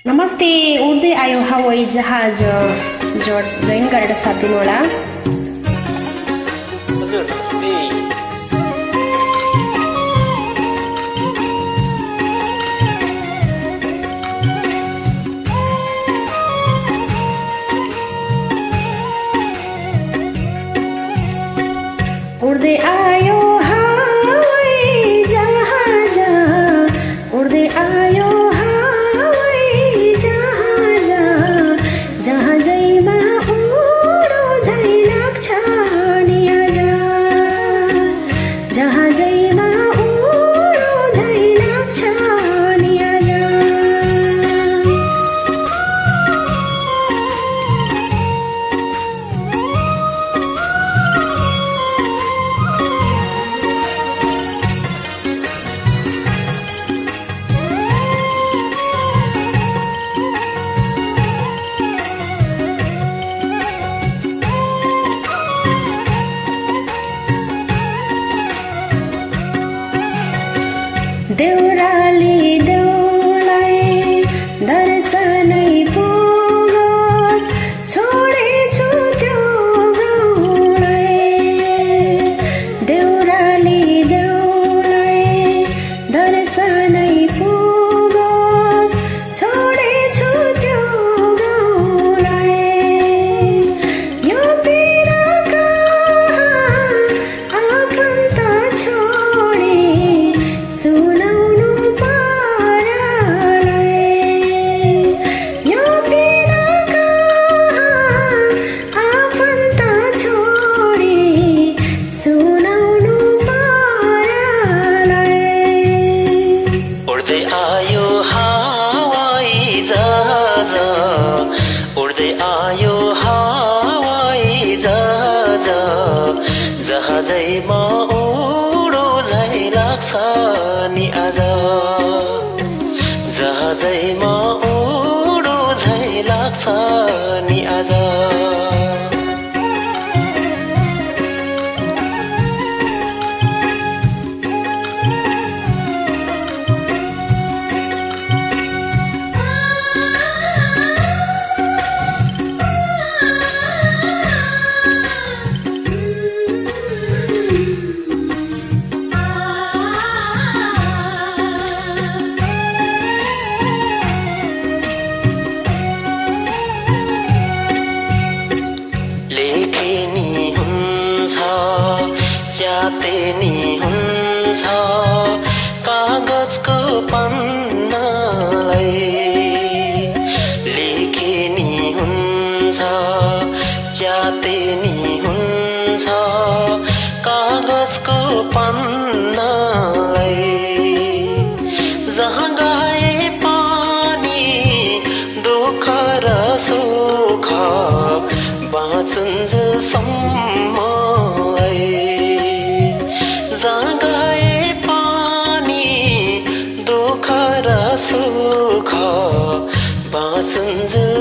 नमस्ते। उड्दै आयो हवाई जहाज जोइन गरेर साथ दिनुहोला। हजुर नमस्ते। उड्दै आयो हवाई जहाज, उड्दै आयो हवाई जहाज, जहाजैमा उडो झै लाग्छ नि आज, जहाजैमा उडो झै लाग्छ नि आज। देउराली देउलाई दर्शनै पुगोस्, छोडेछु त्यो गाउँलाई। देउराली देउलाई दर्शनै पुगोस्, छोडेछु त्यो गाउँलाई। यो पिरका आफन्त छोडी सुनाउनु पारालाई, यो पिरका आफन्त छोडी सुनाउनु पारालाई। उड्दै आयो हवाई जहाज, उड्दै आयो हवाई जहाज, जहाजैमा उडो झै लाग्छ नि आज, जहाजैमा उडो झै लाग्छ नि आज। लेखे नि हुन्छ च्याते नि हुन्छ कागजको पन्नालाई, लेखे नि हुन्छ च्याते नि हुन्छ कागजको पन्नालाई। जहाँ गए पानी दुःख र सुख बाँचुन्जेलसम्मलाई, जहाँ गए पानी दुःख र सुख बाँचुन्जेल